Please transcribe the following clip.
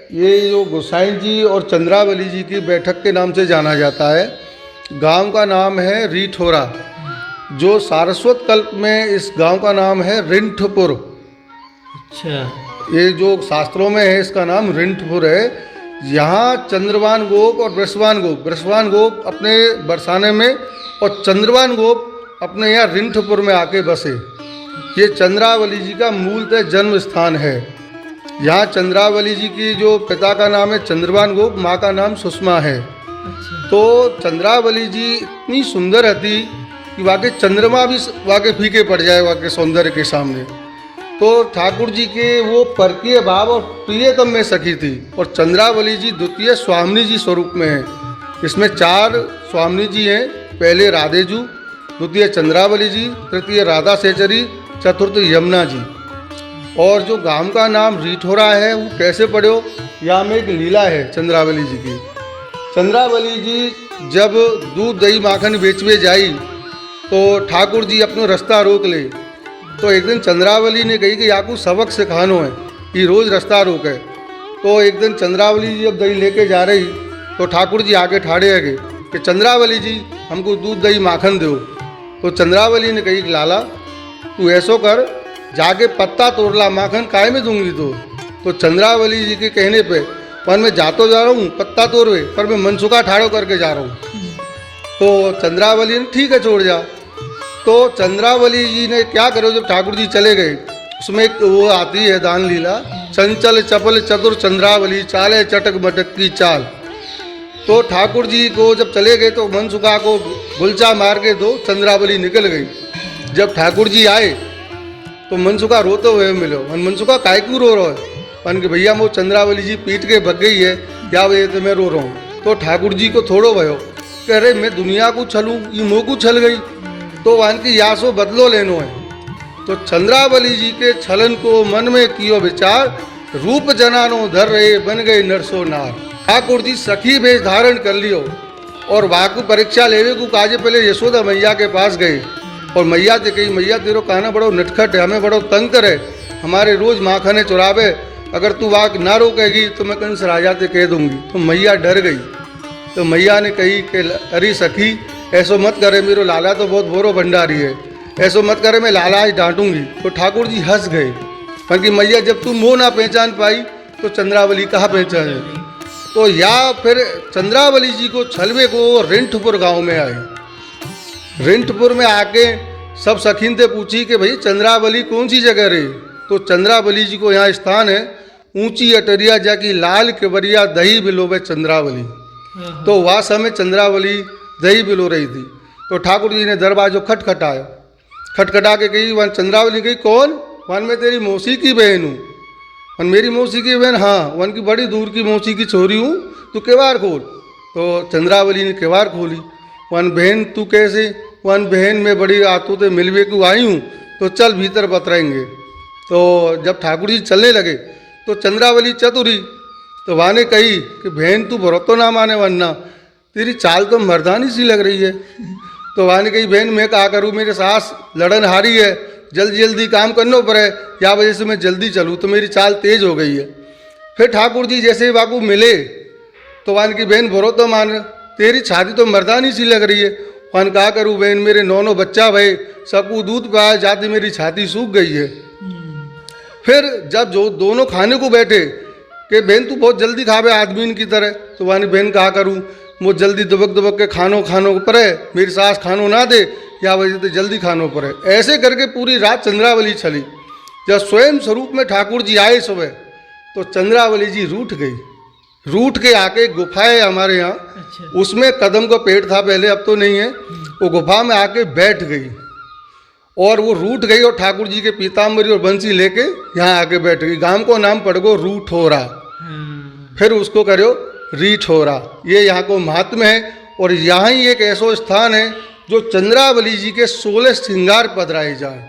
ये जो गोसाई जी और चंद्रावली जी की बैठक के नाम से जाना जाता है। गांव का नाम है रीठोरा, जो सारस्वत कल्प में इस गांव का नाम है रिंठपुर। अच्छा। ये जो शास्त्रों में है इसका नाम रिंठपुर है। यहाँ चंद्रवान गोप और बृषवान गोप अपने बरसाने में और चंद्रवान गोप अपने यहाँ रिंठपुर में आके बसे। ये चंद्रावली जी का मूलतः जन्म स्थान है। यहाँ चंद्रावली जी की जो पिता का नाम है चंद्रवान गोप, माँ का नाम सुषमा है। अच्छा। तो चंद्रावली जी इतनी सुंदर रहती कि वाकई चंद्रमा भी वाकई फीके पड़ जाए वाकई सौंदर्य के सामने। तो ठाकुर जी के वो परकीय भाव और प्रियतम में सखी थी। और चंद्रावली जी द्वितीय स्वामिनी जी स्वरूप में है। इसमें 4 स्वामिनी जी हैं। पहले राधेजू, द्वितीय चंद्रावली जी, तृतीय राधा सेचरी, चतुर्थ यमुना जी। और जो गांव का नाम रीठोरा है वो कैसे पड़ो, यहाँ में एक लीला है चंद्रावली जी की। चंद्रावली जी जब दूध दही माखन बेचवे जाई तो ठाकुर जी अपनो रास्ता रोक ले। तो एक दिन चंद्रावली ने कही कि याकू सबक सिखानो है, कि रोज़ रास्ता रोके। तो एक दिन चंद्रावली जी जब दही लेके जा रही तो ठाकुर जी आगे ठाड़े है कि चंद्रावली जी हमको दूध दही माखन दो। तो चंद्रावली ने कही कि लाला तू ऐसो कर, जाके पत्ता तोड़ ला, माखन काहे में दूंगी तो चंद्रावली जी के कहने पे पर मैं जातो जा रहा हूँ पत्ता तोड़वे, पर मैं मनसुखा ठाड़ो करके जा रहा हूँ। तो चंद्रावली ने ठीक है छोड़ जा। तो चंद्रावली जी ने क्या करो, जब ठाकुर जी चले गए उसमें एक वो आती है दान लीला, चंचल चपल चतुर चंद्रावली चाले चटक मटक की चाल। तो ठाकुर जी को जब चले गए तो मनसुखा को गुलचा मार के दो चंद्रावली निकल गई। जब ठाकुर जी आए तो मनसुखा रोते हुए मिलो। मनसुखा काय क्यों रो रहा है? पन कि भैया वो चंद्रावली जी पीट के भग गई है, क्या वजह तो मैं रो रहा हूँ। तो ठाकुर जी को थोड़ो भयो कह रहे मैं दुनिया को छलूँ, ये मोह को छल गई, तो वन की यासो बदलो लेनो है। तो चंद्रावली जी के छलन को मन में कियो विचार, रूप जनानो धर रहे बन गए नरसो नार। ठाकुर जी सखी भेष धारण कर लियो और वाकु परीक्षा लेवे को काजे पहले यशोदा मैया के पास गए। और मैया से कही मैया तेरो कहना बड़ो नटखट है, हमें बड़ो तंग करे, हमारे रोज माखने चुरावे, अगर तू वाक ना रोकेगी तो मैं कंस राजा से कह दूंगी। तो मैया डर गई। तो मैया ने कही कि अरे सखी ऐसो मत करे, मेरो लाला तो बहुत बोरो भंडारी है, ऐसो मत करे, मैं लाला आज डांटूंगी। तो ठाकुर जी हंस गए, क्योंकि मैया जब तू मोह ना पहचान पाई तो चंद्रावली कहाँ पहचाने। तो या फिर चंद्रावली जी को छलवे को रिंठपुर गांव में आए। रिंठपुर में आके सब सखीन से पूछी कि भाई चंद्रावली कौन सी जगह रही। तो चंद्रावली जी को यहाँ स्थान है ऊंची अटरिया जाकी लाल केवरिया दही बिलोवे चंद्रावली। तो वह समय चंद्रावली दही बिलो रही थी। तो ठाकुर जी ने दरवाजो खटखटाया, खटखटा के कही वन चंद्रावली गई कौन? वन में तेरी मौसी की बहन हूँ। वन मेरी मौसी की बहन? हाँ। वन की बड़ी दूर की मौसी की छोरी हूँ, तू केवार खोल। तो चंद्रावली ने केवार खोली। वन बहन तू कैसे? वन बहन में बड़ी आतों से मिलवे को आई हूँ, तो चल भीतर बतराएंगे। तो जब ठाकुर जी चलने लगे तो चंद्रावली चतुरी तो वहाँ ने कही कि बहन तू भरोतो ना माने, वरना तेरी चाल तो मर्दानी सी लग रही है। तो वहाँ ने कही बहन मैं क्या करूँ, मेरे सास लड़न हारी है, जल्दी जल्दी काम करना पड़े, या वजह से मैं जल्दी चलूँ तो मेरी चाल तेज हो गई है। फिर ठाकुर जी जैसे बाबू मिले तो वहाँ की बहन भरोतो मान, तेरी छाती तो मर्दानी सी लग रही है। वन कहा करूँ बहन मेरे नौनो बच्चा भाई सबको दूध पाया जाती मेरी छाती सूख गई है। फिर जब जो दोनों खाने को बैठे कि बहन तू बहुत जल्दी खावे आदमी की तरह, तो वानी बहन कहा करूँ मुझ जल्दी दुबक दुबक के खानो पड़े, मेरी सास खानो ना दे, या वजह से जल्दी खानो पड़े। ऐसे करके पूरी रात चंद्रावली चली। जब स्वयं स्वरूप में ठाकुर जी आए सुबह तो चंद्रावली जी रूठ गई। रूठ के आके गुफा है हमारे यहाँ। अच्छा। उसमें कदम का पेड़ था पहले, अब तो नहीं है। वो गुफा में आके बैठ गई और वो रूठ गई और ठाकुर जी के पीताम्बरी और बंसी लेके यहाँ आके बैठ गई। गांव को नाम पड़ गो रूठोरा, फिर उसको करो रीठोरा। ये यहाँ को महात्म है। और यहाँ ही एक ऐसा स्थान है जो चंद्रावली जी के 16 श्रृंगार पधराए जाए।